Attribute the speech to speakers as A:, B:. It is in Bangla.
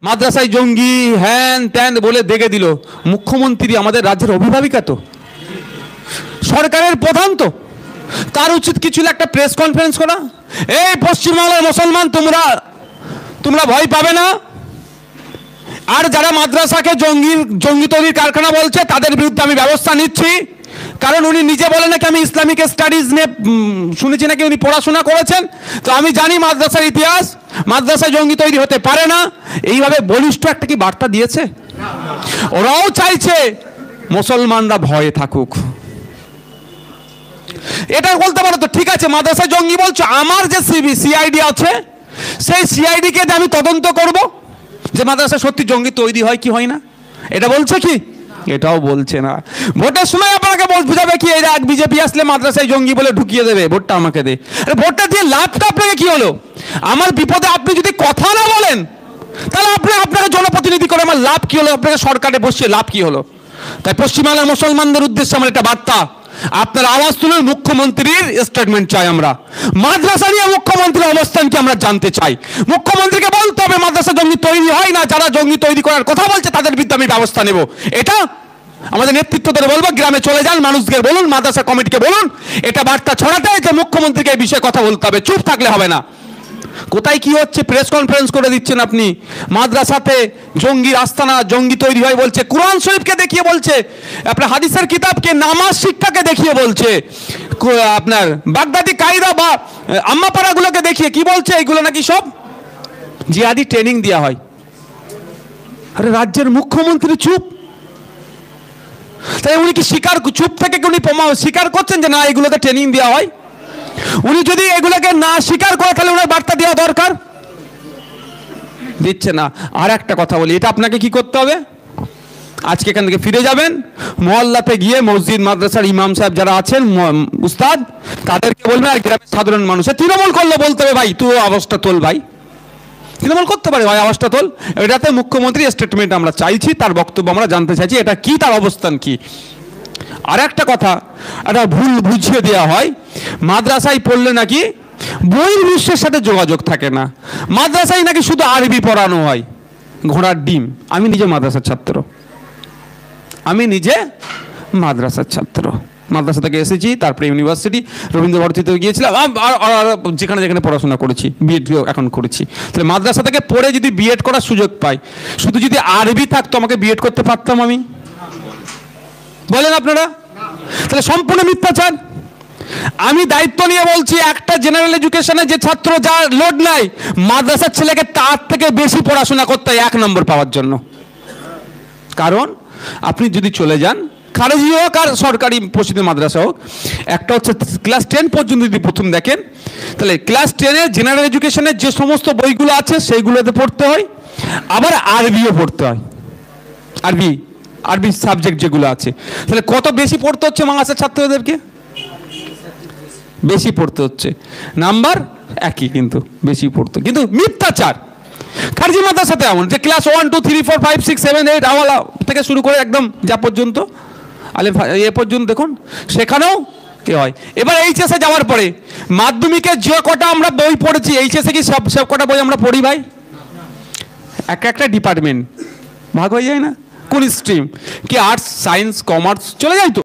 A: মাদ্রাসায় জঙ্গি হ্যান ত্যান বলে দেখে দিল। মুখ্যমন্ত্রী আমাদের রাজ্যের অভিভাবিকা তো, সরকারের প্রধান তো, তার উচিত কিছু একটা প্রেস কনফারেন্স করা। এই পশ্চিমবাংলার মুসলমান, তোমরা ভয় পাবে না। আর যারা মাদ্রাসাকে জঙ্গি তৈরির কারখানা বলছে তাদের বিরুদ্ধে আমি ব্যবস্থা নিচ্ছি। কারণ উনি নিজে বলেন নাকি আমি ইসলামিক স্টাডিজ নিয়ে শুনেছি নাকি উনি পড়াশোনা করেছেন। তো আমি জানি মাদ্রাসার ইতিহাস, মাদ্রাসায় জঙ্গি তৈরি হতে পারে না। এইভাবে বলিষ্ঠ একটা কি বার্তা দিয়েছে? ওরাও চাইছে মুসলমানরা ভয়ে থাকুক। এটা বলতে পারো তো, ঠিক আছে মাদ্রাসায় জঙ্গি বলছো, আমার যে সিআইডি আছে সেই সিআইডিকে আমি তদন্ত করব যে মাদ্রাসায় সত্যি জঙ্গি তৈরি হয় কি হয় না। এটা বলছে কি? এটাও বলছে না। ভোটের সময় আপনাকে বুঝাবে কি এই বিজেপি আসলে মাদ্রাসায় জঙ্গি বলে ঢুকিয়ে দেবে, ভোটটা আমাকে দে। আরে ভোটটা দিয়ে লাভটা আপনাকে কি হলো? আমার বিপদে আপনি যদি কথা না বলেন তাহলে আপনাকে জনপ্রতিনিধি করে আমার লাভ কি হলো? আপনাকে সরকারে বসিয়ে লাভ কি হলো? তাই পশ্চিমবাংলার মুসলমানদের উদ্দেশ্যে আমার একটা বার্তা, আপনার আওয়াজ তুলে মুখ্যমন্ত্রীর স্টেটমেন্ট চাই। আমরা মাদ্রাসা নিয়ে মুখ্যমন্ত্রীর অবস্থান কি আমরা জানতে চাই। মুখ্যমন্ত্রীকে বলতে হবে মাদ্রাসা জঙ্গি তৈরি হয় না, যারা জঙ্গি তৈরি করার কথা বলছে তাদের বিরুদ্ধে আমি ব্যবস্থা নেব। এটা আমাদের নেতৃত্বদের বলবো, গ্রামে চলে যান, মানুষকে বলুন, মাদ্রাসা কমিটিকে বলুন, এটা বার্তা ছড়াতে যে মুখ্যমন্ত্রীকে এই বিষয়ে কথা বলতে হবে, চুপ থাকলে হবে না। কোথায় কি হচ্ছে প্রেস কনফারেন্স করে দিচ্ছেন আপনি। মাদ্রাসাতে জঙ্গির আস্তানা, জঙ্গি তৈরি হয় বলছে, কুরআন শরীফকে দেখিয়ে বলছে, আপনার হাদিসের কিতাবকে, নামাজ শিক্ষাকে দেখিয়ে বলছে, আপনার বাগদাদি কায়দা বা আম্মাপাড়াগুলোকে দেখিয়ে কি বলছে, এইগুলো নাকি সব জিহাদি ট্রেনিং দেওয়া হয়। আরে রাজ্যের মুখ্যমন্ত্রী চুপ। তাই উনি কি চুপ থেকে উনি স্বীকার করছেন যে না এগুলোতে ট্রেনিং দেওয়া হয়? উনি যদি এগুলোকে না স্বীকার করে তাহলে ওনার বার্তা দেওয়া দরকার, দিচ্ছে না। আর একটা কথা বলি, এটা আপনাকে কি করতে হবে, আজকে এখান থেকে ফিরে যাবেন, মহল্লাতে গিয়ে মসজিদ মাদ্রাসার ইমাম সাহেব যারা আছেন, উস্তাদ, তাদেরকে বলবেন, আর গ্রামের সাধারণ মানুষ তৃণমূল করলে বলতে হবে ভাই তুই আওয়াজটা তোল, ভাই তৃণমূল করতে পারে ভাই আওয়াজটা তোল। এটাতে মুখ্যমন্ত্রী স্টেটমেন্ট আমরা চাইছি, তার বক্তব্য আমরা জানতে চাইছি, এটা কি, তার অবস্থান কি। আর একটা কথা, একটা ভুল বুঝিয়ে দেওয়া হয়, মাদ্রাসায় পড়লে নাকি বহির্বিশ্বের সাথে যোগাযোগ থাকে না, মাদ্রাসায় নাকি শুধু আরবি পড়ানো হয়। ঘোড়ার ডিম। আমি নিজে মাদ্রাসার ছাত্র, মাদ্রাসা থেকে এসেছি, তারপরে ইউনিভার্সিটি রবীন্দ্রভারতীতে গিয়েছিলাম, আর যেখানে যেখানে পড়াশোনা করেছি, বিএড এখন করেছি। তাহলে মাদ্রাসা থেকে পড়ে যদি বিএড করার সুযোগ পাই, শুধু যদি আরবি থাকতো আমাকে বিএড করতে পারতাম আমি? বলেন আপনারা? তাহলে সম্পূর্ণ মিথ্যাচার। আমি দায়িত্ব নিয়ে বলছি, একটা জেনারেল এডুকেশনে যে ছাত্র যার লোড নাই, মাদ্রাসার ছেলেকে তার থেকে বেশি পড়াশোনা করতে হয় 1 নম্বর পাওয়ার জন্য। কারণ আপনি যদি চলে যান, খারেজি হোক আর সরকারি পরিচিত মাদ্রাসা হোক, একটা হচ্ছে ক্লাস 10 পর্যন্ত যদি প্রথম দেখেন, তাহলে ক্লাস 10-এ জেনারেল এডুকেশনের যে সমস্ত বইগুলো আছে সেইগুলোতে পড়তে হয়, আবার আরবিও পড়তে হয়। আরবি সাবজেক্ট যেগুলো আছে, তাহলে কত বেশি পড়তে হচ্ছে মাদ্রাসার ছাত্রদেরকে? বেশি পড়তে হচ্ছে, নাম্বার একই কিন্তু বেশি পড়তো, কিন্তু মিথ্যাচার। খারজি মাদ্রাসাতে এমন যে ক্লাস 1 2 3 4 5 6 7 8 আওয়ালা থেকে শুরু করে একদম যা পর্যন্ত আলেম এ পর্যন্ত দেখুন, সেখানেও কি হয়। এবার এইচএসে যাওয়ার পরে মাধ্যমিকের যে কটা আমরা বই পড়েছি, এইচএসে কি সব কটা বই আমরা পড়ি ভাই? একটা ডিপার্টমেন্ট ভাগ হয়ে যায় না? কোন স্ট্রিম কি, আর্টস সায়েন্স কমার্স চলে যায় তো।